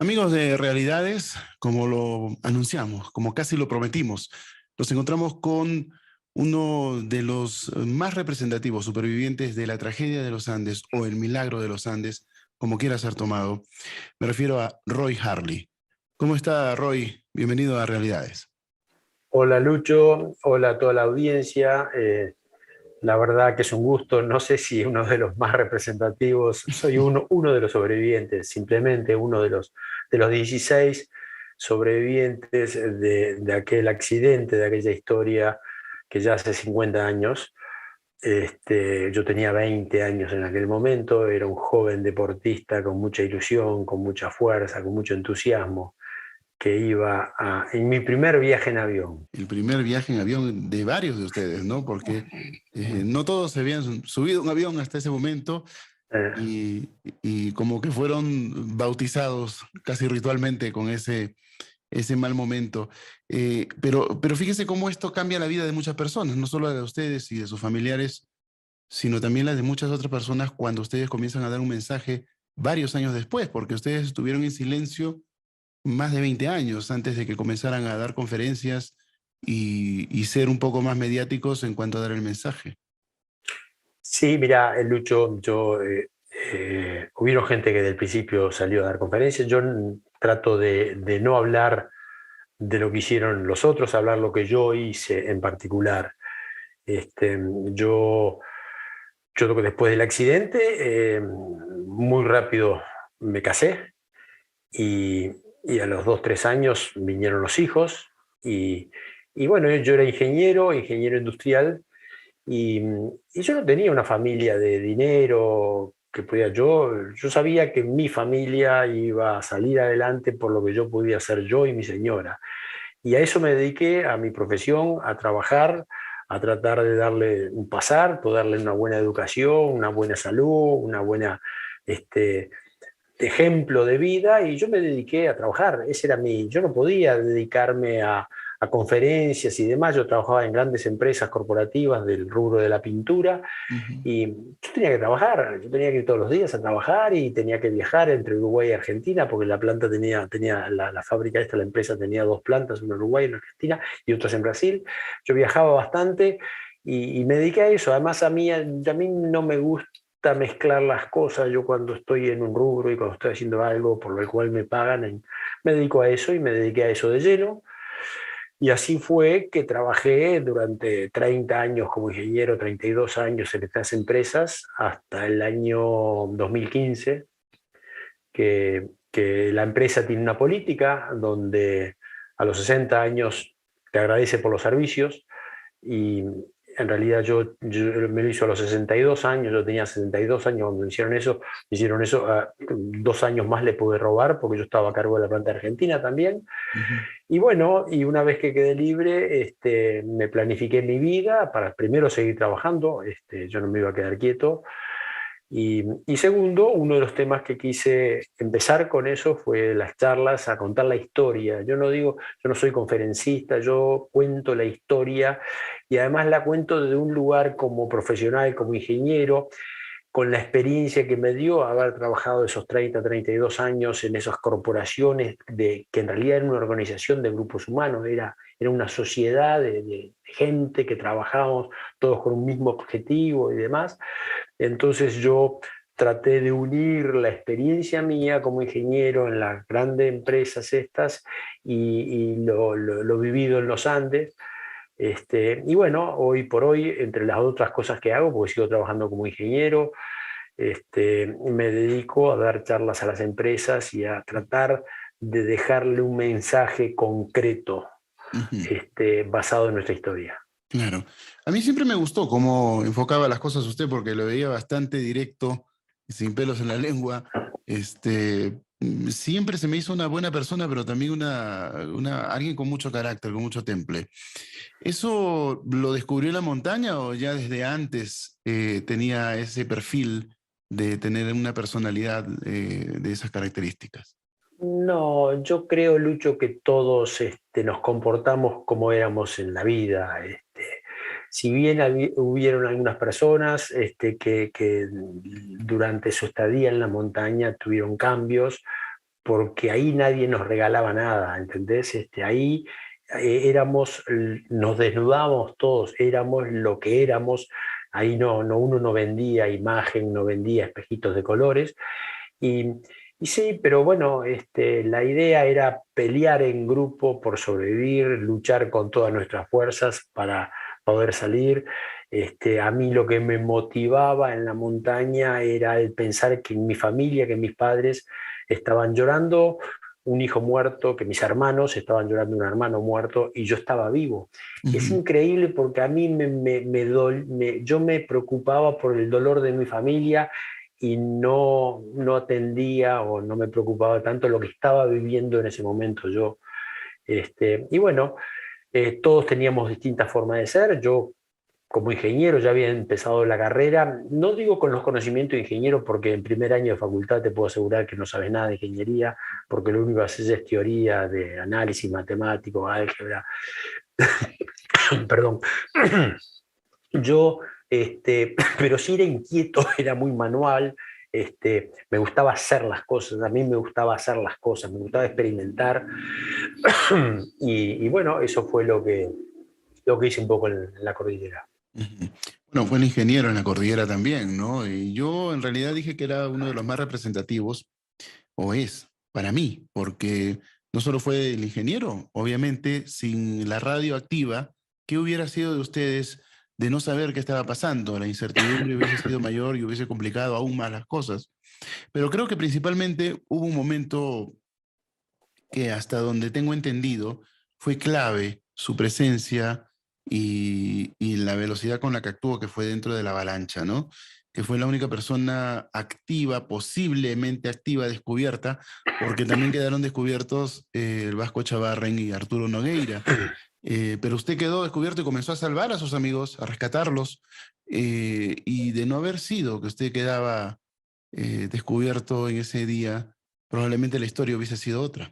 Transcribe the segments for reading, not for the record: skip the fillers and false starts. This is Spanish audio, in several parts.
Amigos de Realidades, como lo anunciamos, como casi lo prometimos, nos encontramos con uno de los más representativos supervivientes de la tragedia de los Andes o el milagro de los Andes, como quiera ser tomado. Me refiero a Roy Harley. ¿Cómo está, Roy? Bienvenido a Realidades. Hola Lucho, hola a toda la audiencia. La verdad que es un gusto, no sé si uno de los más representativos, soy uno de los sobrevivientes, simplemente uno de los 16 sobrevivientes de aquel accidente, de aquella historia que ya hace 50 años. Yo tenía 20 años en aquel momento, era un joven deportista con mucha ilusión, con mucha fuerza, con mucho entusiasmo, que en mi primer viaje en avión. El primer viaje en avión de varios de ustedes, ¿no? Porque no todos se habían subido a un avión hasta ese momento Eh, y, y como que fueron bautizados casi ritualmente con ese mal momento. Pero fíjese cómo esto cambia la vida de muchas personas, no solo la de ustedes y de sus familiares, sino también la de muchas otras personas cuando ustedes comienzan a dar un mensaje varios años después, porque ustedes estuvieron en silencio más de 20 años antes de que comenzaran a dar conferencias y ser un poco más mediáticos en cuanto a dar el mensaje. Sí, mira, Lucho, hubieron gente que del principio salió a dar conferencias. Yo trato de no hablar de lo que hicieron los otros, hablar lo que yo hice en particular. Este, yo, yo después del accidente, muy rápido me casé y, y a los 2, 3 años vinieron los hijos y, y bueno, yo era ingeniero industrial. Y yo no tenía una familia de dinero que podía yo sabía que mi familia iba a salir adelante por lo que yo podía hacer yo y mi señora. Y a eso me dediqué, a mi profesión, a trabajar, a tratar de darle un pasar, darle una buena educación, una buena salud, una buena este, ejemplo de vida, y yo me dediqué a trabajar. Yo no podía dedicarme a conferencias y demás. Yo trabajaba en grandes empresas corporativas del rubro de la pintura Ujú. y yo tenía que trabajar, yo tenía que ir todos los días a trabajar y tenía que viajar entre Uruguay y Argentina porque la planta tenía la fábrica esta, la empresa tenía dos plantas, una en Uruguay, una en Argentina y otras en Brasil. Yo viajaba bastante y me dediqué a eso. Además a mí no me gusta mezclar las cosas. Yo cuando estoy en un rubro y cuando estoy haciendo algo por lo cual me pagan, me dedico a eso y me dediqué a eso de lleno. Y así fue que trabajé durante 30 años como ingeniero, 32 años en estas empresas, hasta el año 2015, que la empresa tiene una política donde a los 60 años te agradece por los servicios. Y en realidad yo me lo hizo a los 62 años, yo tenía 62 años cuando me hicieron eso, 2 años más le pude robar porque yo estaba a cargo de la planta argentina también. Ujú. Y bueno, y una vez que quedé libre, me planifiqué mi vida para primero seguir trabajando. Yo no me iba a quedar quieto. Y segundo, uno de los temas que quise empezar con eso fue las charlas, a contar la historia. Yo no soy conferencista, yo cuento la historia y además la cuento desde un lugar como profesional, como ingeniero, con la experiencia que me dio haber trabajado esos 30, 32 años en esas corporaciones, que en realidad era una organización de grupos humanos, era una sociedad de gente que trabajábamos todos con un mismo objetivo y demás. Entonces yo traté de unir la experiencia mía como ingeniero en las grandes empresas estas y lo vivido en los Andes. Y bueno, hoy por hoy, entre las otras cosas que hago, porque sigo trabajando como ingeniero, me dedico a dar charlas a las empresas y a tratar de dejarle un mensaje concreto, Ujú. basado en nuestra historia. Claro. A mí siempre me gustó cómo enfocaba las cosas usted, porque lo veía bastante directo, sin pelos en la lengua. Siempre se me hizo una buena persona, pero también alguien con mucho carácter, con mucho temple. ¿Eso lo descubrió en la montaña o ya desde antes tenía ese perfil de tener una personalidad de esas características? No, yo creo, Lucho, que todos nos comportamos como éramos en la vida. Si bien hubieron algunas personas que durante su estadía en la montaña tuvieron cambios, porque ahí nadie nos regalaba nada, ¿entendés? Ahí nos desnudábamos todos, éramos lo que éramos, ahí uno no vendía imagen, no vendía espejitos de colores, y, y sí, pero bueno, la idea era pelear en grupo por sobrevivir, luchar con todas nuestras fuerzas para poder salir. A mí lo que me motivaba en la montaña era el pensar que en mi familia, que mis padres estaban llorando un hijo muerto, que mis hermanos estaban llorando un hermano muerto y yo estaba vivo. Es Ujú. increíble porque a mí yo me preocupaba por el dolor de mi familia y no atendía o no me preocupaba tanto lo que estaba viviendo en ese momento yo. Y bueno, todos teníamos distintas formas de ser. Yo, como ingeniero, ya había empezado la carrera. No digo con los conocimientos de ingeniero, porque en primer año de facultad te puedo asegurar que no sabes nada de ingeniería, porque lo único que haces es teoría de análisis matemático, álgebra. Perdón. Yo, pero sí era inquieto, era muy manual, me gustaba hacer las cosas, a mí me gustaba hacer las cosas, me gustaba experimentar, y bueno, eso fue lo que hice un poco en la cordillera. Ujú. Bueno, fue el ingeniero en la cordillera también, ¿no? Y yo en realidad dije que era uno de los más representativos, o es, para mí, porque no solo fue el ingeniero, obviamente, sin la radio activa, ¿qué hubiera sido de ustedes de no saber qué estaba pasando? La incertidumbre hubiese sido mayor y hubiese complicado aún más las cosas. Pero creo que principalmente hubo un momento que hasta donde tengo entendido fue clave su presencia y la velocidad con la que actuó, que fue dentro de la avalancha, ¿no? Que fue la única persona activa, posiblemente activa, descubierta, porque también quedaron descubiertos el Vasco Chavarren y Arturo Nogueira. Pero usted quedó descubierto y comenzó a salvar a sus amigos, a rescatarlos, y de no haber sido que usted quedaba descubierto en ese día, probablemente la historia hubiese sido otra.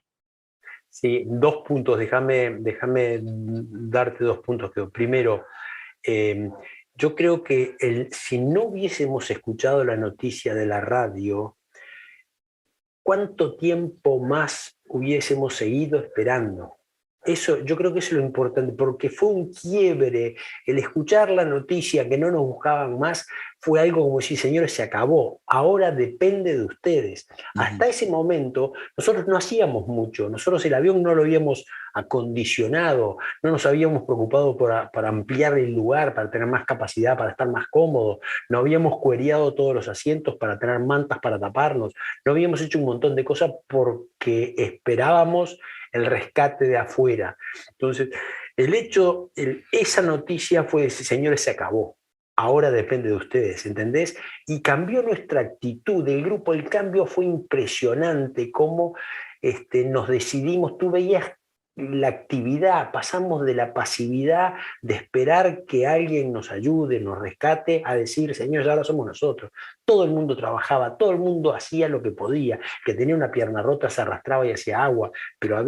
Sí, dos puntos, déjame darte dos puntos. Primero, eh, yo creo que si no hubiésemos escuchado la noticia de la radio, ¿cuánto tiempo más hubiésemos seguido esperando? Eso, yo creo que eso es lo importante, porque fue un quiebre. El escuchar la noticia que no nos buscaban más fue algo como si, señores, se acabó. Ahora depende de ustedes. Ujú. Hasta ese momento, nosotros no hacíamos mucho. Nosotros el avión no lo habíamos acondicionado, no nos habíamos preocupado por ampliar el lugar, para tener más capacidad, para estar más cómodos. No habíamos cueriado todos los asientos para tener mantas para taparnos. No habíamos hecho un montón de cosas porque esperábamos el rescate de afuera. Entonces, esa noticia fue decir, señores, se acabó. Ahora depende de ustedes, ¿entendés? Y cambió nuestra actitud. El grupo El Cambio fue impresionante, cómo nos decidimos. Tú veías la actividad, pasamos de la pasividad de esperar que alguien nos ayude, nos rescate, a decir, señores, ahora somos nosotros. Todo el mundo trabajaba, todo el mundo hacía lo que podía, que tenía una pierna rota se arrastraba y hacía agua, pero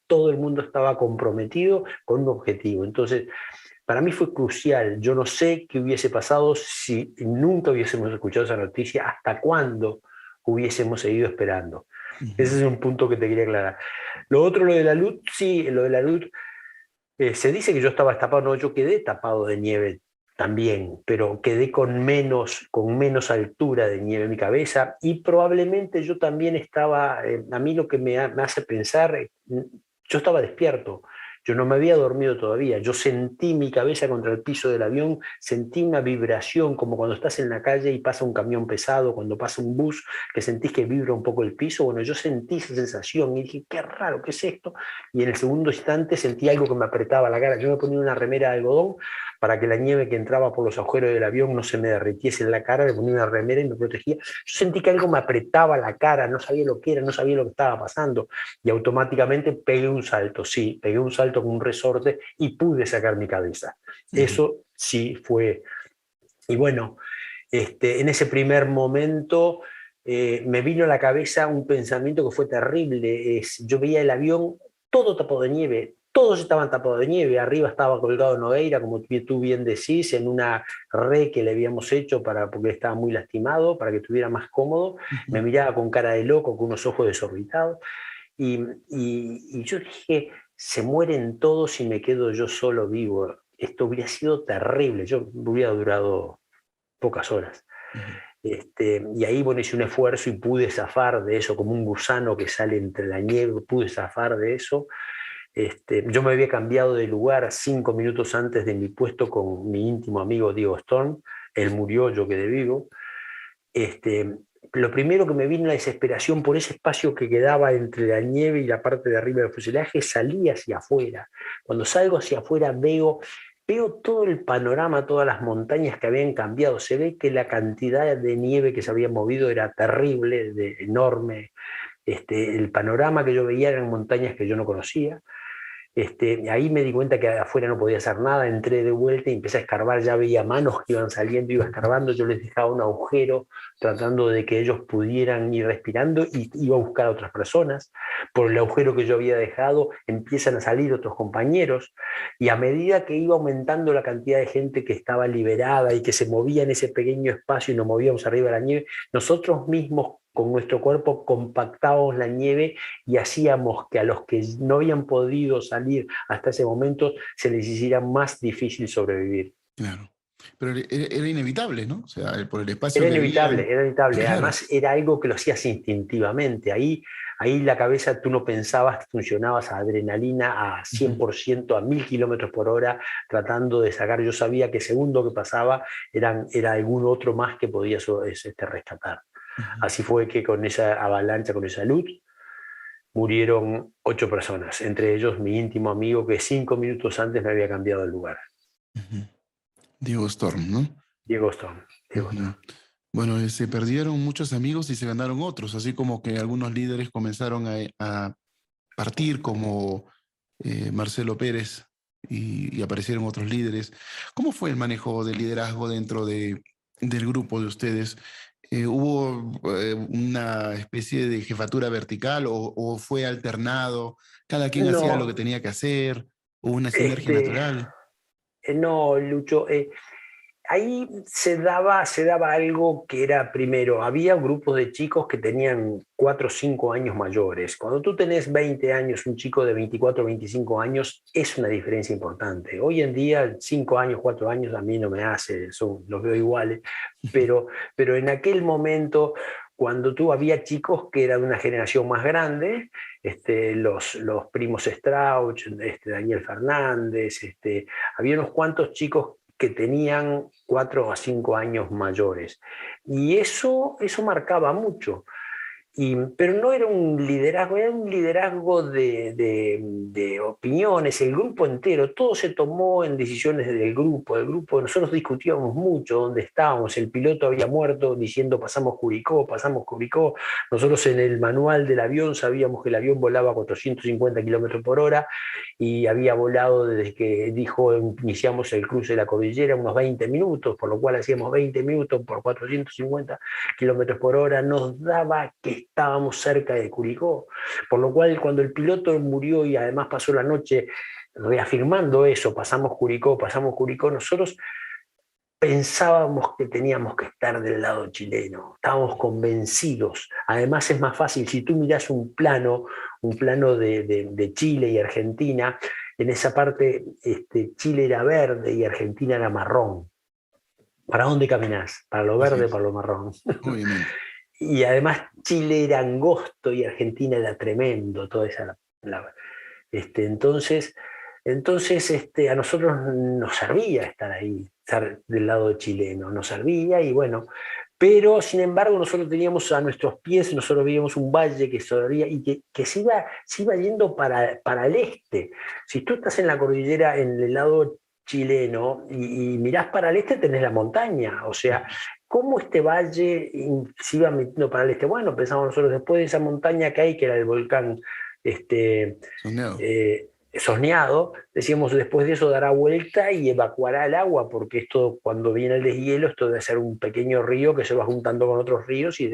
todo el mundo estaba comprometido con un objetivo. Entonces, para mí fue crucial. Yo no sé qué hubiese pasado si nunca hubiésemos escuchado esa noticia, hasta cuándo hubiésemos seguido esperando. Ese Ujú. es un punto que te quería aclarar. Lo otro, lo de la luz, sí, lo de la luz, se dice que yo estaba tapado, no, yo quedé tapado de nieve también, pero quedé con menos altura de nieve en mi cabeza y probablemente yo también estaba, a mí lo que me hace pensar, yo estaba despierto. Yo no me había dormido todavía. Yo sentí mi cabeza contra el piso del avión, sentí una vibración como cuando estás en la calle y pasa un camión pesado, cuando pasa un bus, que sentís que vibra un poco el piso. Bueno, yo sentí esa sensación y dije, qué raro, ¿qué es esto? Y en el segundo instante sentí algo que me apretaba la cara. Yo me ponía una remera de algodón para que la nieve que entraba por los agujeros del avión no se me derritiese en la cara, me ponía una remera y me protegía. Yo sentí que algo me apretaba la cara, no sabía lo que era, no sabía lo que estaba pasando y automáticamente pegué un salto, sí, pegué un salto con un resorte y pude sacar mi cabeza. Ujú. Eso sí fue. Y bueno, en ese primer momento me vino a la cabeza un pensamiento que fue terrible. Yo veía el avión todo tapado de nieve, todos estaban tapados de nieve, arriba estaba colgado Nogueira, como tú bien decís, en una red que le habíamos hecho porque estaba muy lastimado, para que estuviera más cómodo, me Ujú. miraba con cara de loco, con unos ojos desorbitados, y, y yo dije, se mueren todos y me quedo yo solo vivo. Esto hubiera sido terrible, yo hubiera durado pocas horas. Ujú. Y ahí, bueno, hice un esfuerzo y pude zafar de eso, como un gusano que sale entre la nieve, pude zafar de eso. Yo me había cambiado de lugar 5 minutos antes de mi puesto con mi íntimo amigo Diego Storm. Él murió, yo quedé vivo. Este, lo primero que me vino la desesperación por ese espacio que quedaba entre la nieve y la parte de arriba del fuselaje, salí hacia afuera. Cuando salgo hacia afuera veo todo el panorama, todas las montañas que habían cambiado. Se ve que la cantidad de nieve que se había movido era terrible, enorme. El panorama que yo veía eran montañas que yo no conocía. Ahí me di cuenta que afuera no podía hacer nada, entré de vuelta y empecé a escarbar, ya veía manos que iban saliendo, iba escarbando, yo les dejaba un agujero tratando de que ellos pudieran ir respirando y iba a buscar a otras personas. Por el agujero que yo había dejado empiezan a salir otros compañeros y a medida que iba aumentando la cantidad de gente que estaba liberada y que se movía en ese pequeño espacio y nos movíamos arriba de la nieve, nosotros mismos con nuestro cuerpo compactábamos la nieve y hacíamos que a los que no habían podido salir hasta ese momento se les hiciera más difícil sobrevivir. Claro. Pero era inevitable, ¿no? O sea, por el espacio Era que inevitable, había. era inevitable. Claro. Además, era algo que lo hacías instintivamente. Ahí la cabeza tú no pensabas, funcionabas a adrenalina a Ujú. 100%, a 1000 km/h, tratando de sacar. Yo sabía que segundo que pasaba era algún otro más que podía rescatar. Ujú. Así fue que con esa avalancha, con esa luz, murieron 8 personas, entre ellos mi íntimo amigo que 5 minutos antes me había cambiado de lugar, Ujú. Diego Storm, ¿no? Diego Stone. Diego Ujú. Stone. Bueno, se perdieron muchos amigos y se ganaron otros, así como que algunos líderes comenzaron a partir, como Marcelo Pérez, y aparecieron otros líderes. ¿Cómo fue el manejo del liderazgo dentro del grupo de ustedes? ¿Hubo una especie de jefatura vertical o fue alternado? ¿Cada quien hacía lo que No, tenía que hacer? ¿Hubo una sinergia este, natural? no, Lucho, ahí se daba algo que era, primero, había grupos de chicos que tenían 4 o 5 años mayores. Cuando tú tenés 20 años, un chico de 24 o 25 años, es una diferencia importante. Hoy en día, 5 años, 4 años a mí no me hace, los veo iguales, pero en aquel momento, cuando tú había chicos que eran de una generación más grande, los primos Strauch, Daniel Fernández, había unos cuantos chicos que tenían 4 a 5 años mayores. Y eso marcaba mucho. Pero no era un liderazgo de opiniones, el grupo entero, todo se tomó en decisiones del grupo, nosotros discutíamos mucho dónde estábamos, el piloto había muerto diciendo pasamos Curicó, nosotros en el manual del avión sabíamos que el avión volaba a 450 km/h y había volado desde que dijo iniciamos el cruce de la cordillera unos 20 minutos, por lo cual hacíamos 20 minutos por 450 km/h, nos daba que estábamos cerca de Curicó, por lo cual cuando el piloto murió y además pasó la noche reafirmando eso, pasamos Curicó, nosotros pensábamos que teníamos que estar del lado chileno, estábamos convencidos. Además es más fácil, si tú miras un plano de Chile y Argentina, en esa parte Chile era verde y Argentina era marrón. ¿Para dónde caminás? ¿Para lo Así verde o es, para lo marrón? obviamente. Y además Chile era angosto y Argentina era tremendo, toda esa... la- este, entonces, a nosotros nos servía estar ahí, estar del lado chileno, nos servía y bueno, pero sin embargo nosotros teníamos a nuestros pies, nosotros veíamos un valle que subía y que se iba yendo para el este. Si tú estás en la cordillera, en el lado chileno, y mirás para el este, tenés la montaña, o sea, ¿cómo este valle se iba metiendo para el este? Bueno, pensamos nosotros, después de esa montaña que hay, que era el volcán Soñado. Sosneado, decíamos, después de eso dará vuelta y evacuará el agua, porque esto, cuando viene el deshielo, esto debe ser un pequeño río que se va juntando con otros ríos y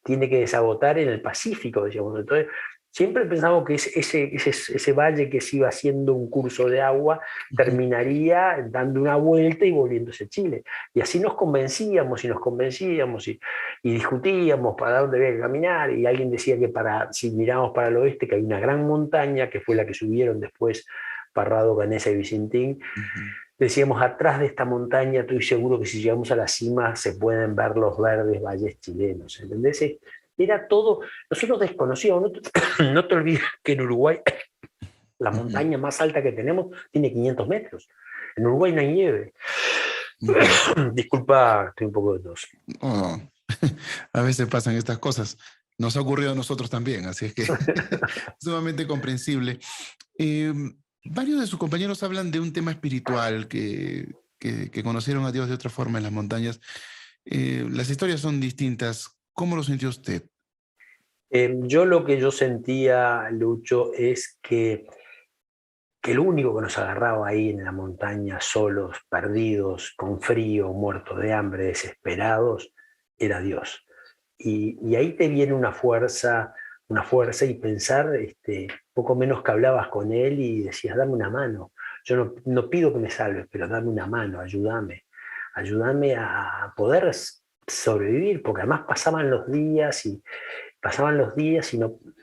tiene que desagotar en el Pacífico, decíamos. Entonces, Siempre pensamos que ese valle que se iba haciendo un curso de agua Ujú, terminaría dando una vuelta y volviéndose a Chile. Y así nos convencíamos y nos convencíamos y discutíamos para dónde había que caminar. Y alguien decía que si miramos para el oeste, que hay una gran montaña, que fue la que subieron después Parrado, Canessa y Vicentín. ujú. Decíamos, atrás de esta montaña, estoy seguro que si llegamos a la cima se pueden ver los verdes valles chilenos. ¿Entendés? Era todo, nosotros desconocíamos, no te olvides que en Uruguay la Ujú, montaña más alta que tenemos tiene 500 metros. En Uruguay no hay nieve. ujú. Disculpa, estoy un poco de tos. Oh, a veces pasan estas cosas. Nos ha ocurrido a nosotros también, así es que sumamente comprensible. Eh, Varios de sus compañeros hablan de un tema espiritual que conocieron a Dios de otra forma en las montañas. Las historias son distintas. ¿Cómo lo sintió usted? Yo lo que yo sentía, Lucho, es que lo único que nos agarraba ahí en la montaña, solos, perdidos, con frío, muertos de hambre, desesperados, era Dios. Y ahí te viene una fuerza y pensar, poco menos que hablabas con él y decías, dame una mano. Yo no pido que me salves, pero dame una mano, ayúdame a poder sobrevivir, porque además pasaban los días y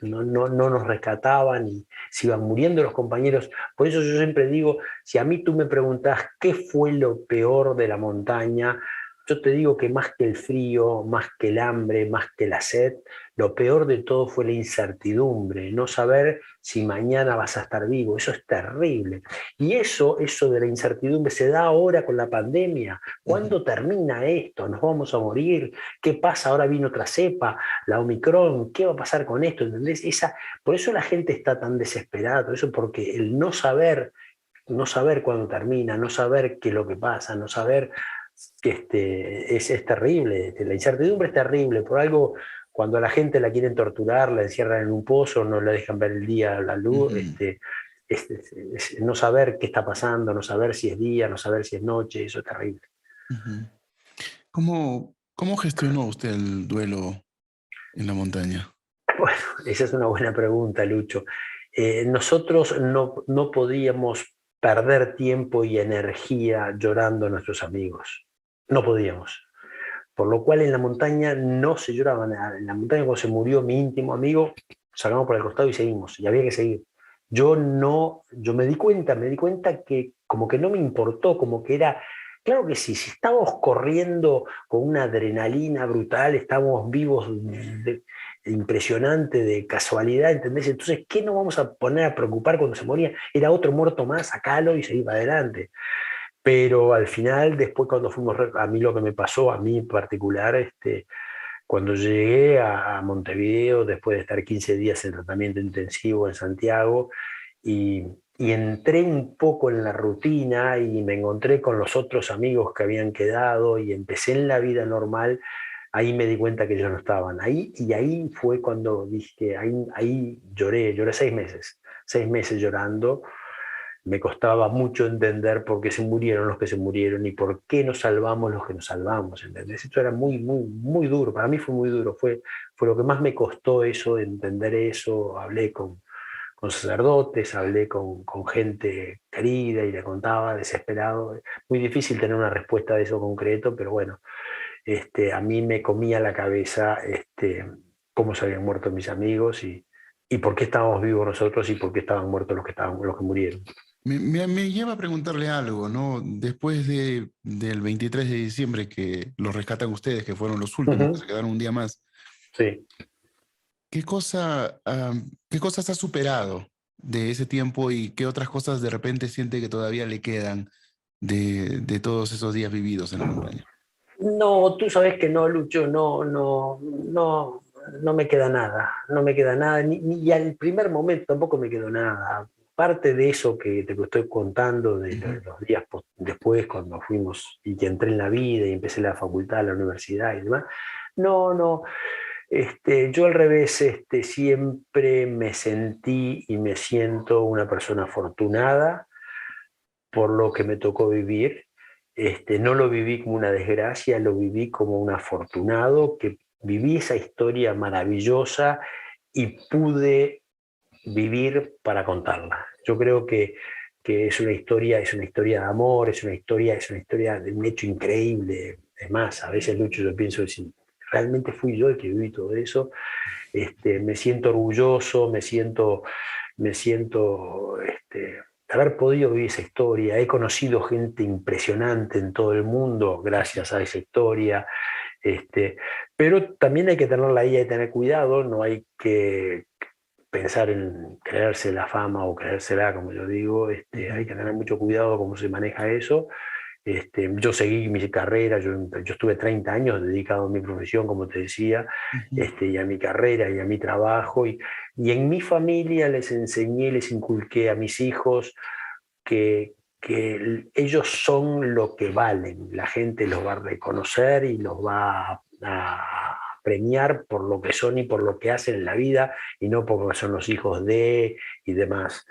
no nos rescataban y se iban muriendo los compañeros. Por eso yo siempre digo, si a mí tú me preguntás qué fue lo peor de la montaña, yo te digo que más que el frío, más que el hambre, más que la sed, lo peor de todo fue la incertidumbre, no saber si mañana vas a estar vivo. Eso es terrible. Y eso de la incertidumbre se da ahora con la pandemia. Ujú, ¿Cuándo termina esto? ¿Nos vamos a morir? ¿Qué pasa? Ahora vino otra cepa, la Omicron, ¿qué va a pasar con esto? ¿Entendés? Por eso la gente está tan desesperada, por eso, porque el no saber cuándo termina, no saber qué es lo que pasa, no saber que es terrible, la incertidumbre es terrible, por algo cuando a la gente la quieren torturar, la encierran en un pozo, no la dejan ver el día, la luz, ujú, no saber qué está pasando, no saber si es día, no saber si es noche, eso es terrible. ujú. ¿Cómo gestionó usted el duelo en la montaña? Bueno, esa es una buena pregunta, Lucho. Nosotros no podíamos perder tiempo y energía llorando a nuestros amigos. No podíamos. Por lo cual en la montaña no se lloraba nada. En la montaña cuando se murió mi íntimo amigo, sacamos por el costado y seguimos. Y había que seguir. Yo me di cuenta que como que no me importó, como que era, claro que sí, si estábamos corriendo con una adrenalina brutal, estábamos vivos impresionante, de casualidad, ¿entendés? Entonces, ¿qué nos vamos a poner a preocupar cuando se moría? Era otro muerto más, sacalo y seguir para adelante. Pero al final, después cuando a mí lo que me pasó, a mí en particular, cuando llegué a Montevideo, después de estar 15 días en tratamiento intensivo en Santiago, y, y entré un poco en la rutina y me encontré con los otros amigos que habían quedado y empecé en la vida normal, ahí me di cuenta que ellos no estaban. Y ahí fue cuando dije, ahí lloré 6 meses, 6 meses llorando. Me costaba mucho entender por qué se murieron los que se murieron y por qué nos salvamos los que nos salvamos, ¿entendés? Esto era muy, muy, muy duro, para mí fue muy duro, fue lo que más me costó eso, entender eso. Hablé con sacerdotes, hablé con gente querida y le contaba desesperado. Muy difícil tener una respuesta de eso concreto, pero bueno, a mí me comía la cabeza cómo se habían muerto mis amigos y por qué estábamos vivos nosotros y por qué estaban muertos los que murieron. Me lleva a preguntarle algo, ¿no? Después del 23 de diciembre que los rescatan ustedes, que fueron los últimos que Ujú. se quedaron un día más, Sí. ¿qué cosas ha superado de ese tiempo y qué otras cosas de repente siente que todavía le quedan de todos esos días vividos en la montaña? No, tú sabes que no, Lucho, no me queda nada, no me queda nada, y al primer momento tampoco me quedó nada. Parte de eso que te estoy contando de Ujú, los días después, cuando fuimos y que entré en la vida y empecé la facultad, la universidad y demás, no, yo al revés, siempre me sentí y me siento una persona afortunada por lo que me tocó vivir. No lo viví como una desgracia, lo viví como un afortunado, que viví esa historia maravillosa y pude vivir para contarla. Yo creo que es una historia de amor, es una historia de un hecho increíble. Es más, a veces, Lucho, yo pienso, si realmente fui yo el que viví todo eso, me siento orgulloso, me siento haber podido vivir esa historia. He conocido gente impresionante en todo el mundo gracias a esa historia. Pero también hay que tenerla ahí, hay que tener cuidado, no hay que pensar en creerse la fama o creérsela, como yo digo. Hay que tener mucho cuidado cómo se maneja eso. Yo seguí mi carrera, yo estuve 30 años dedicado a mi profesión, como te decía, Ujú. y a mi carrera y a mi trabajo. Y en mi familia les enseñé, les inculqué a mis hijos que ellos son lo que valen. La gente los va a reconocer y los va a premiar por lo que son y por lo que hacen en la vida, y no porque son los hijos de y demás.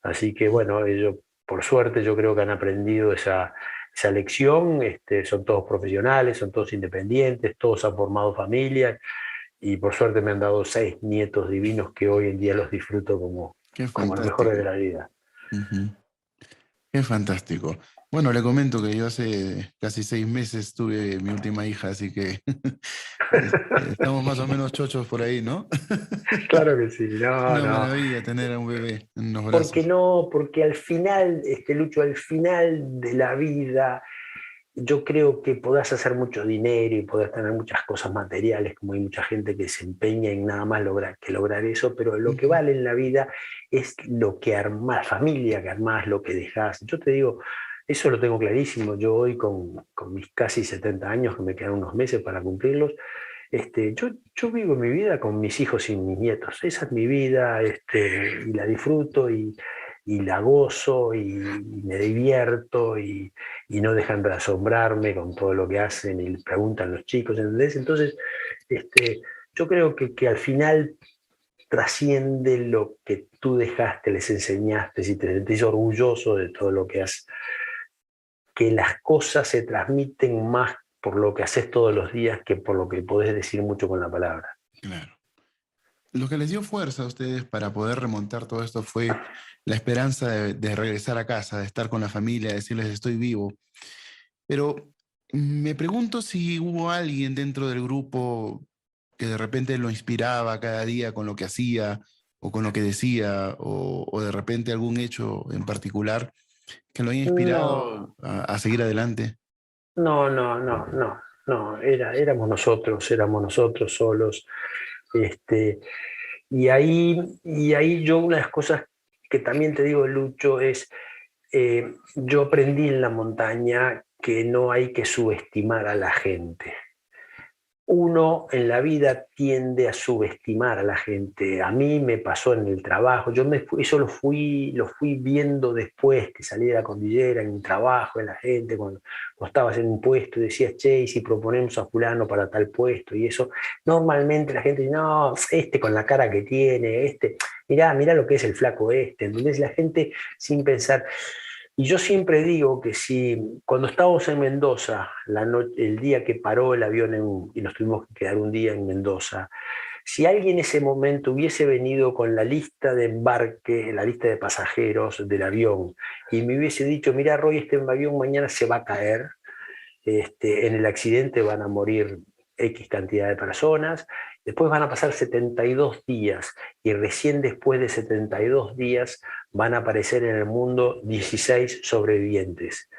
Así que bueno, ellos, por suerte, yo creo que han aprendido esa lección. Son todos profesionales, son todos independientes, todos han formado familias, y por suerte me han dado 6 nietos divinos que hoy en día los disfruto Qué como lo mejor de fantástico. la vida. Ujú. Qué fantástico. Bueno, le comento que yo hace casi 6 meses tuve mi última hija, así que estamos más o menos chochos por ahí, ¿no? Claro que sí, Es no, una no. maravilla tener a un bebé en los Porque brazos. no, porque al final, Lucho, al final de la vida, yo creo que podás hacer mucho dinero y podés tener muchas cosas materiales, como hay mucha gente que se empeña en nada más lograr eso, pero lo que Ujú. vale en la vida es lo que armás, familia que armás, lo que dejás. Yo te digo, eso lo tengo clarísimo. Yo hoy con mis casi 70 años, que me quedan unos meses para cumplirlos, yo vivo mi vida con mis hijos y mis nietos. Esa es mi vida, y la disfruto y la gozo y me divierto, y no dejan de asombrarme con todo lo que hacen y le preguntan los chicos, ¿entendés? Entonces, yo creo que al final trasciende lo que tú dejaste, les enseñaste, si te sentís orgulloso de todo lo que has, que las cosas se transmiten más por lo que haces todos los días que por lo que podés decir mucho con la palabra. Claro. Lo que les dio fuerza a ustedes para poder remontar todo esto fue la esperanza de regresar a casa, de estar con la familia, de decirles estoy vivo. Pero me pregunto si hubo alguien dentro del grupo que de repente lo inspiraba cada día con lo que hacía o con lo que decía, o de repente algún hecho en particular que lo haya No, inspirado a seguir adelante. no, no, no, no, no, éramos nosotros solos. Este, y ahí yo, una de las cosas que también te digo, Lucho, es, yo aprendí en la montaña que no hay que subestimar a la gente. Uno en la vida tiende a subestimar a la gente. A mí me pasó en el trabajo. Eso lo fui viendo después que salí de la cordillera, en mi trabajo, en la gente, cuando estabas en un puesto y decías, che, ¿y si proponemos a fulano para tal puesto? Y eso, normalmente la gente dice, no, con la cara que tiene, mirá lo que es el flaco ¿entendés? La gente sin pensar. Y yo siempre digo que si cuando estábamos en Mendoza, el día que paró el avión y nos tuvimos que quedar un día en Mendoza, si alguien en ese momento hubiese venido con la lista de embarque, la lista de pasajeros del avión, y me hubiese dicho, mira, Roy, este avión mañana se va a caer, en el accidente van a morir X cantidad de personas, después van a pasar 72 días, y recién después de 72 días van a aparecer en el mundo 16 sobrevivientes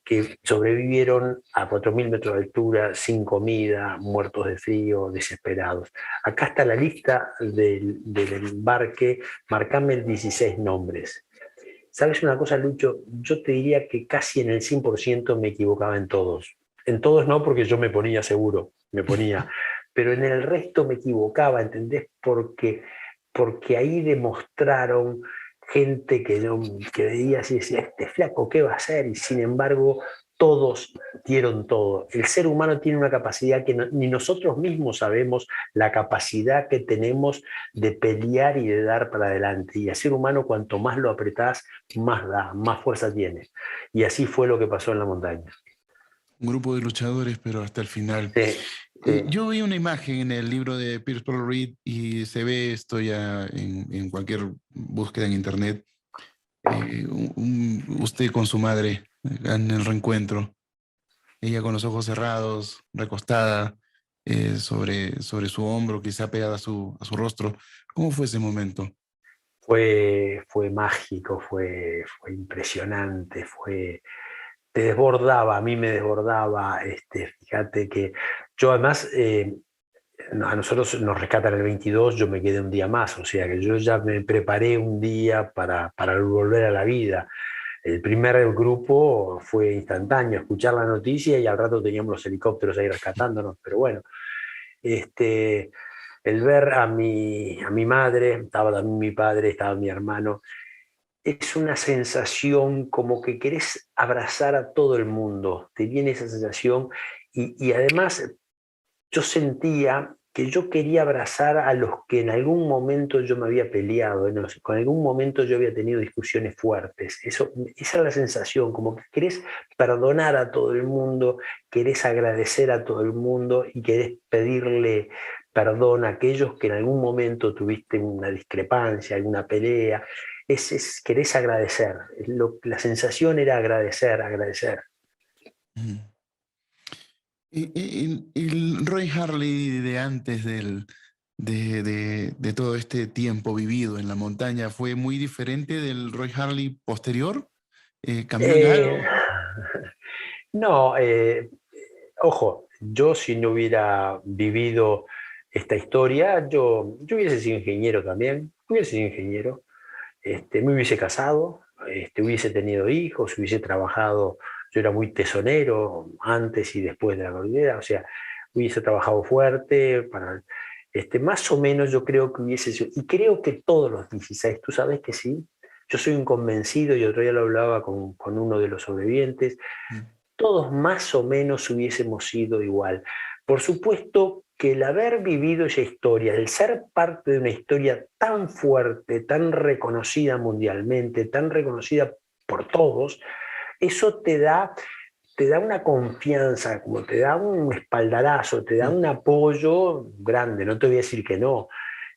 que sobrevivieron a 4.000 metros de altura, sin comida, muertos de frío, desesperados. Acá está la lista del embarque, marcame el 16 nombres. ¿Sabes una cosa, Lucho? Yo te diría que casi en el 100% me equivocaba en todos. En todos no, porque yo me ponía seguro, pero en el resto me equivocaba, ¿entendés? Porque ahí demostraron gente que veía así, decía, este flaco, ¿qué va a hacer? Y sin embargo, todos dieron todo. El ser humano tiene una capacidad que ni nosotros mismos sabemos, la capacidad que tenemos de pelear y de dar para adelante. Y al ser humano, cuanto más lo apretás, más da, más fuerza tiene. Y así fue lo que pasó en la montaña. Un grupo de luchadores, pero hasta el final. Sí, sí. Yo vi una imagen en el libro de Pierce Paul Reed y se ve esto ya en cualquier búsqueda en internet, usted con su madre en el reencuentro, ella con los ojos cerrados, recostada sobre su hombro, quizá pegada a su rostro. ¿Cómo fue ese momento? Fue mágico, fue impresionante, te desbordaba, a mí me desbordaba. Fíjate que yo además, a nosotros nos rescatan el 22, yo me quedé un día más, o sea que yo ya me preparé un día para volver a la vida. El primer grupo fue instantáneo, escuchar la noticia y al rato teníamos los helicópteros ahí rescatándonos, pero bueno, este, el ver a mi madre, estaba también mi padre, estaba mi hermano, es una sensación como que querés abrazar a todo el mundo, te viene esa sensación y además yo sentía que yo quería abrazar a los que en algún momento yo me había peleado, en con algún momento yo había tenido discusiones fuertes. Esa es la sensación, como que querés perdonar a todo el mundo, querés agradecer a todo el mundo y querés pedirle perdón a aquellos que en algún momento tuviste una discrepancia, alguna pelea. Querés agradecer. La sensación era agradecer, agradecer. Mm. El Roy Harley de antes de todo este tiempo vivido en la montaña fue muy diferente del Roy Harley posterior. ¿Cambió en Eh, algo? no, ojo, yo si no hubiera vivido esta historia, yo hubiese sido ingeniero también, hubiese sido ingeniero, me hubiese casado, hubiese tenido hijos, hubiese trabajado, yo era muy tesonero antes y después de la cordillera, o sea, hubiese trabajado fuerte para, más o menos yo creo que hubiese sido, y creo que todos los 16, tú sabes que sí, yo soy un convencido, y otro día lo hablaba con uno de los sobrevivientes, Mm. todos más o menos hubiésemos sido igual. Por supuesto que el haber vivido esa historia, el ser parte de una historia tan fuerte, tan reconocida mundialmente, tan reconocida por todos, eso te da una confianza, como te da un espaldarazo, te da Mm. un apoyo grande, no te voy a decir que no.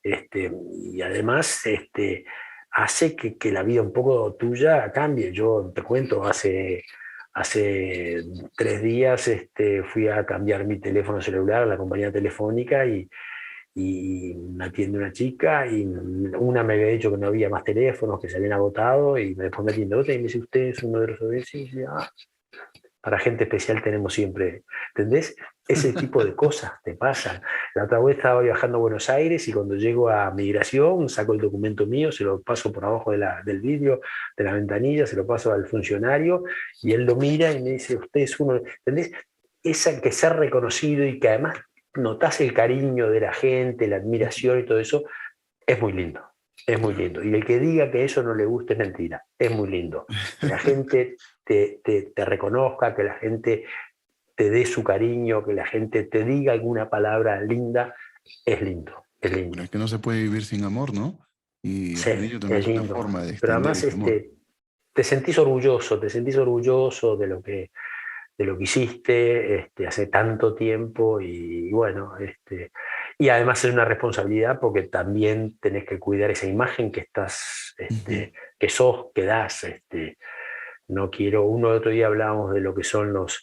Y además hace que la vida un poco tuya cambie. Yo te cuento, hace 3 días fui a cambiar mi teléfono celular a la compañía telefónica y me atiende una chica y una me había dicho que no había más teléfonos, que se habían agotado y después me atiende otra y me dice, ¿usted es uno de los ODS? Y yo, "Ah, para gente especial tenemos siempre, ¿entendés? Ese tipo de cosas te pasan. La otra vez estaba viajando a Buenos Aires y cuando llego a migración saco el documento mío, se lo paso por abajo del vidrio, de la ventanilla, se lo paso al funcionario y él lo mira y me dice, usted es uno, ¿entendés? Esa que ser reconocido y que además notás el cariño de la gente, la admiración y todo eso, es muy lindo. Es muy Claro. lindo. Y el que diga que eso no le gusta es mentira. Es muy lindo. Que la gente te reconozca, que la gente te dé su cariño, que la gente te diga alguna palabra linda, es lindo. Es Bueno, lindo. es que no se puede vivir sin amor, ¿no? Y Sí, el niño también es es una lindo. forma de Pero extender además ese amor. te sentís orgulloso de lo que hiciste hace tanto tiempo y bueno, y además es una responsabilidad porque también tenés que cuidar esa imagen que estás, Ujú. que sos, que das. No quiero, uno el otro día hablábamos de lo que son los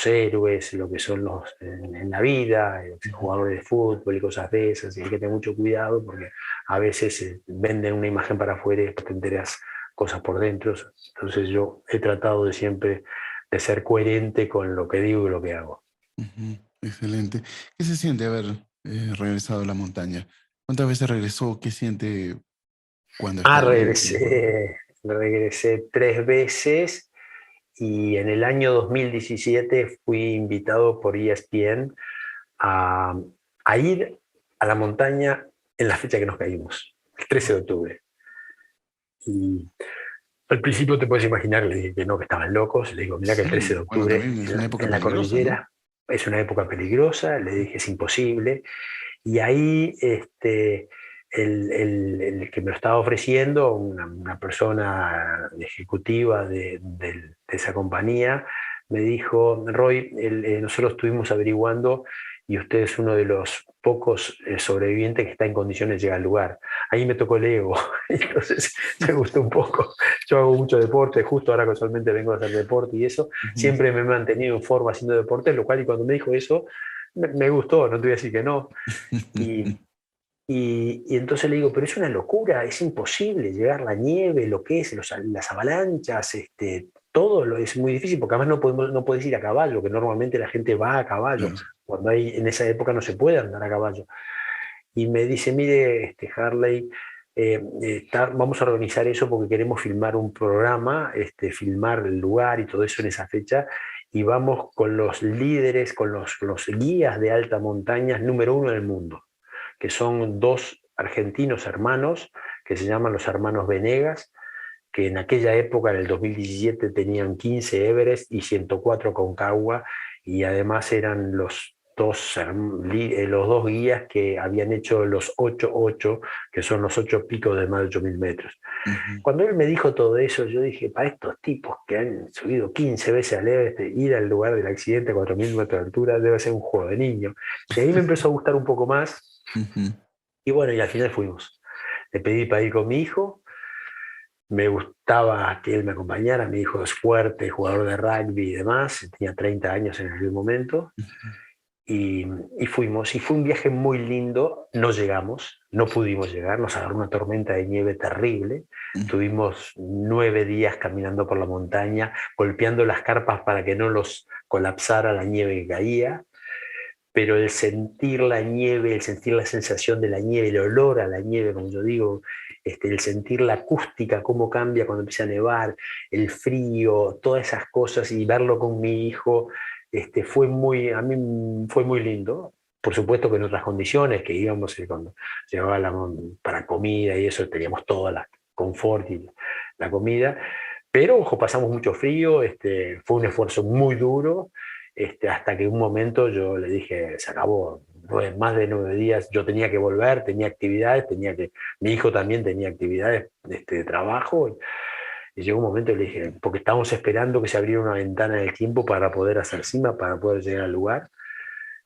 héroes, lo que son en la vida, Ujú. jugadores de fútbol y cosas de esas, y hay que tener mucho cuidado porque a veces venden una imagen para afuera y después te enteras cosas por dentro. Entonces yo he tratado de siempre de ser coherente con lo que digo y lo que hago. Ujú. Excelente. ¿Qué se siente haber regresado a la montaña? ¿Cuántas veces regresó? ¿Qué siente cuando está Ah, ahí? ¿Cómo fue? regresé 3 veces y en el año 2017 fui invitado por ESPN a, a ir a la montaña en la fecha que nos caímos, el 13 de octubre. Y al principio te puedes imaginar, le dije que no, que estaban locos. Le digo, mira que el 13 de Sí, bueno, octubre también es una época en la peligrosa, ¿no? cordillera es una época peligrosa. Le dije, es imposible. Y ahí el que me lo estaba ofreciendo, una persona ejecutiva de esa compañía, me dijo, Roy, nosotros estuvimos averiguando y usted es uno de los pocos sobrevivientes que está en condiciones de llegar al lugar. Ahí me tocó el ego, entonces me gustó un poco. Yo hago mucho deporte, justo ahora casualmente vengo a hacer deporte y eso, Ujú. siempre me he mantenido en forma haciendo deporte, lo cual y cuando me dijo eso, me gustó, no te voy a decir que no. Y, y entonces le digo, pero es una locura, es imposible llegar la nieve, lo que es, las avalanchas, todo es muy difícil, porque además no podés ir a caballo, que normalmente la gente va a caballo, Claro. cuando en esa época no se puede andar a caballo. Y me dice, mire, Harley, vamos a organizar eso porque queremos filmar un programa, filmar el lugar y todo eso en esa fecha, y vamos con los líderes, con los guías de alta montaña número uno del mundo, que son dos argentinos hermanos que se llaman los hermanos Venegas, que en aquella época, en el 2017, tenían 15 Everest y 104 Concagua, y además eran los dos guías que habían hecho los 8-8, que son los 8 picos de más de 8.000 metros. Ujú. Cuando él me dijo todo eso, yo dije, para estos tipos que han subido 15 veces al Everest, ir al lugar del accidente a 4.000 metros de altura debe ser un juego de niño. Y ahí me empezó a gustar un poco más, Ujú. y bueno, y al final fuimos. Le pedí para ir con mi hijo, me gustaba que él me acompañara, mi hijo es fuerte, jugador de rugby y demás, tenía 30 años en aquel momento, y, y fuimos, y fue un viaje muy lindo, no llegamos, no pudimos llegar, nos agarró una tormenta de nieve terrible, Ujú. tuvimos 9 días caminando por la montaña, golpeando las carpas para que no los colapsara la nieve que caía, pero el sentir la nieve, el sentir la sensación de la nieve, el olor a la nieve, como yo digo, el sentir la acústica, cómo cambia cuando empieza a nevar, el frío, todas esas cosas y verlo con mi hijo, a mí fue muy lindo. Por supuesto que en otras condiciones, que íbamos cuando llevaba para comida y eso, teníamos toda la confort y la comida, pero ojo, pasamos mucho frío, fue un esfuerzo muy duro, hasta que un momento yo le dije, se acabó, más de 9 días, yo tenía que volver, tenía actividades, mi hijo también tenía actividades de trabajo, y llegó un momento y le dije, porque estábamos esperando que se abriera una ventana del tiempo para poder hacer cima, para poder llegar al lugar,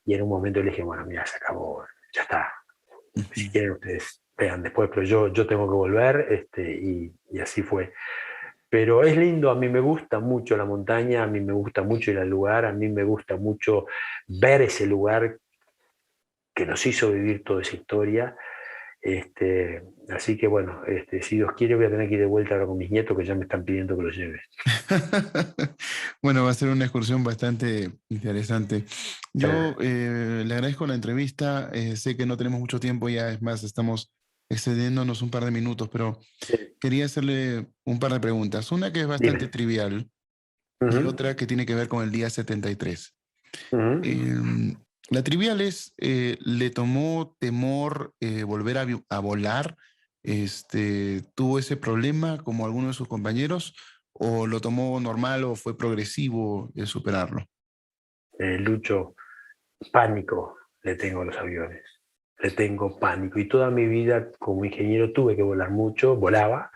y en un momento le dije, bueno, mira, se acabó, ya está, Ujú. si quieren ustedes vean después, pero yo tengo que volver, y así fue. Pero es lindo, a mí me gusta mucho la montaña, a mí me gusta mucho ir al lugar, a mí me gusta mucho ver ese lugar que nos hizo vivir toda esa historia. Así que bueno, si Dios quiere voy a tener que ir de vuelta ahora con mis nietos que ya me están pidiendo que los lleve. Bueno, va a ser una excursión bastante interesante. Yo le agradezco la entrevista. Sé que no tenemos mucho tiempo ya, es más, estamos excediéndonos un par de minutos, pero Sí. quería hacerle un par de preguntas. Una que es bastante Dime. trivial y Ujú, otra que tiene que ver con el día 73. ujú. Em, la trivial es, ¿le tomó temor volver a volar? ¿Tuvo ese problema como alguno de sus compañeros? ¿O lo tomó normal o fue progresivo el superarlo? Lucho, pánico le tengo a los aviones. Le tengo pánico. Y toda mi vida como ingeniero tuve que volar mucho, volaba,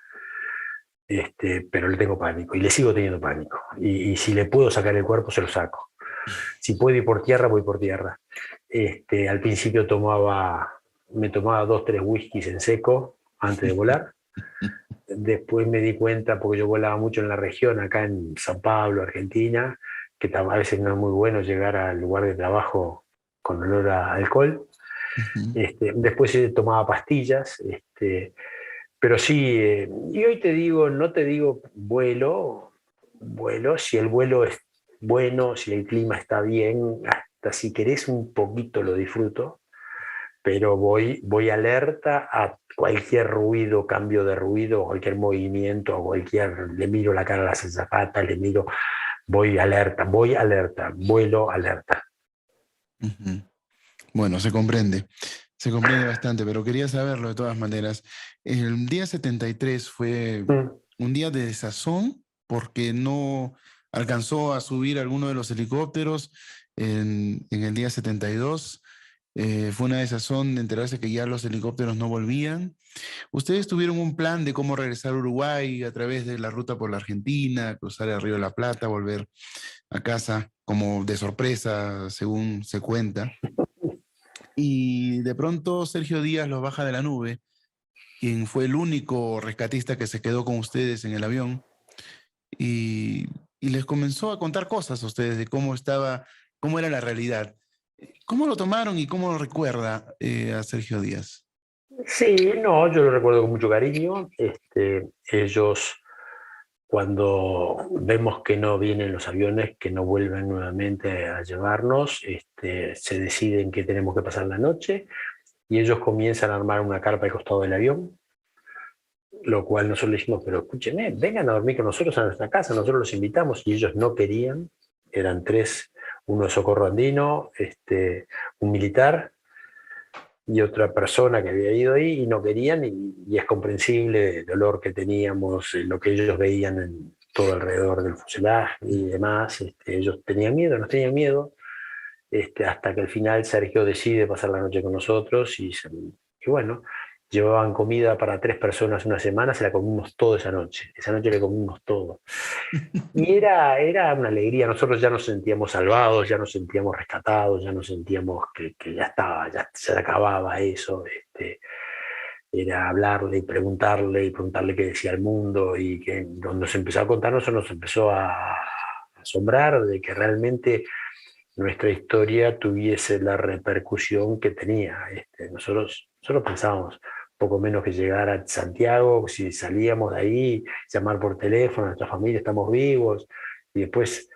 pero le tengo pánico y le sigo teniendo pánico. Y si le puedo sacar el cuerpo, se lo saco. Si puedo ir por tierra, voy por tierra. Al principio me tomaba 2, 3 whiskies en seco antes de volar. Después me di cuenta, porque yo volaba mucho en la región, acá en San Pablo, Argentina, que a veces no es muy bueno llegar al lugar de trabajo con olor a alcohol. Ujú. Después tomaba pastillas, pero sí, y hoy te digo, no te digo vuelo, si el vuelo es bueno, si el clima está bien, hasta si querés un poquito lo disfruto, pero voy alerta a cualquier ruido, cambio de ruido, cualquier movimiento, le miro la cara a las azafatas, voy alerta, vuelo alerta. Ujú. Bueno, se comprende bastante, pero quería saberlo de todas maneras. El día 73 fue Mm. un día de desazón porque no alcanzó a subir alguno de los helicópteros en el día 72. Fue una desazón de enterarse que ya los helicópteros no volvían. ¿Ustedes tuvieron un plan de cómo regresar a Uruguay a través de la ruta por la Argentina, cruzar el Río de la Plata, volver a casa como de sorpresa, según se cuenta? y de pronto Sergio Díaz los baja de la nube, quien fue el único rescatista que se quedó con ustedes en el avión, y, y les comenzó a contar cosas a ustedes de cómo era la realidad. ¿Cómo lo tomaron y cómo lo recuerda a Sergio Díaz? Sí, no, yo lo recuerdo con mucho cariño. Ellos, cuando vemos que no vienen los aviones, que no vuelven nuevamente a llevarnos, se deciden que tenemos que pasar la noche y ellos comienzan a armar una carpa al costado del avión, lo cual nosotros le dijimos, pero escúchenme, vengan a dormir con nosotros a nuestra casa, nosotros los invitamos, y ellos no querían. Eran tres: uno de socorro andino, un militar y otra persona que había ido ahí, y no querían, y es comprensible el dolor que teníamos, lo que ellos veían en todo alrededor del fuselaje y demás. Ellos tenían miedo, nos tenían miedo, hasta que al final Sergio decide pasar la noche con nosotros, y bueno, llevaban comida para 3 personas una semana, se la comimos todo esa noche le comimos todo. Y era una alegría. Nosotros ya nos sentíamos salvados, ya nos sentíamos rescatados, ya nos sentíamos que ya estaba, ya se acababa eso. Era hablarle y preguntarle qué decía el mundo, y que cuando se empezó a contarnos, nos empezó a asombrar de que realmente nuestra historia tuviese la repercusión que tenía. Nosotros pensábamos poco menos que llegar a Santiago, si salíamos de ahí, llamar por teléfono a nuestra familia, estamos vivos, y después,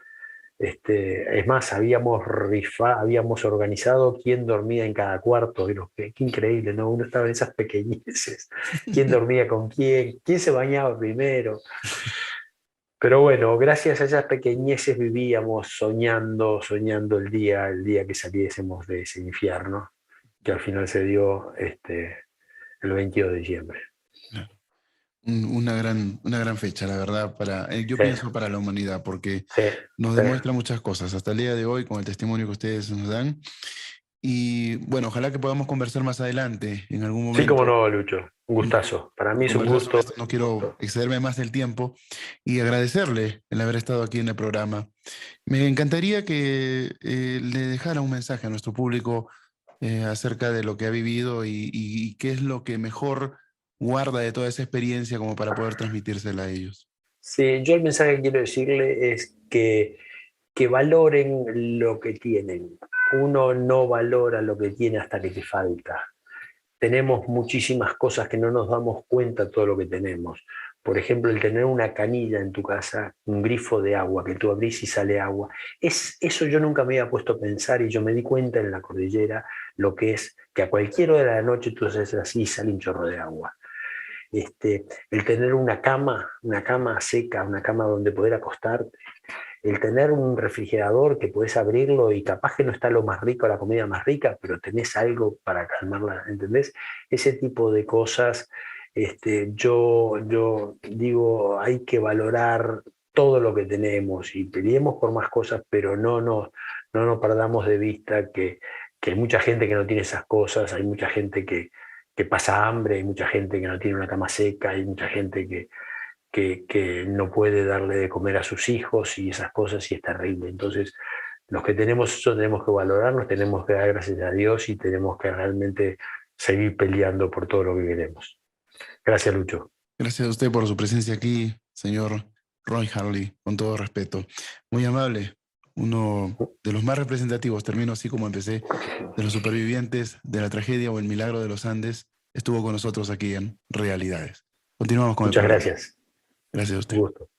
es más, habíamos organizado quién dormía en cada cuarto. Qué increíble, ¿no? Uno estaba en esas pequeñeces, quién dormía con quién se bañaba primero. Pero bueno, gracias a esas pequeñeces vivíamos soñando el día que saliésemos de ese infierno, que al final se dio el 22 de diciembre. Una gran fecha, la verdad, yo Sí, pienso para la humanidad, porque sí, nos sí. demuestra muchas cosas hasta el día de hoy con el testimonio que ustedes nos dan. Y bueno, ojalá que podamos conversar más adelante, en algún Sí, cómo momento, no, Lucho. Un gustazo. Para mí es un conversar sobre gusto. esto. No quiero excederme más del tiempo y agradecerle el haber estado aquí en el programa. Me encantaría que le dejara un mensaje a nuestro público acerca de lo que ha vivido y qué es lo que mejor guarda de toda esa experiencia como para poder transmitírsela a ellos. Sí, yo el mensaje que quiero decirle es que valoren lo que tienen. Uno no valora lo que tiene hasta que te falta. Tenemos muchísimas cosas que no nos damos cuenta de todo lo que tenemos. Por ejemplo, el tener una canilla en tu casa, un grifo de agua que tú abrís y sale agua. Eso yo nunca me había puesto a pensar, y yo me di cuenta en la cordillera lo que es que a cualquier hora de la noche tú haces así y sale un chorro de agua. El tener una cama seca, una cama donde poder acostarte, el tener un refrigerador que podés abrirlo y capaz que no está lo más rico, la comida más rica, pero tenés algo para calmarla, ¿entendés? Ese tipo de cosas. Yo digo, hay que valorar todo lo que tenemos y peleemos por más cosas, pero no nos perdamos de vista que hay mucha gente que no tiene esas cosas, hay mucha gente que pasa hambre, hay mucha gente que no tiene una cama seca, hay mucha gente que no puede darle de comer a sus hijos y esas cosas, y es terrible. Entonces, los que tenemos eso tenemos que valorarnos, tenemos que dar gracias a Dios y tenemos que realmente seguir peleando por todo lo que queremos. Gracias, Lucho. Gracias a usted por su presencia aquí, señor Roy Harley, con todo respeto. Muy amable, uno de los más representativos, termino así como empecé, de los supervivientes de la tragedia o el milagro de los Andes, estuvo con nosotros aquí en Realidades. Continuamos con Muchas el programa. gracias. Gracias a Un usted. gusto.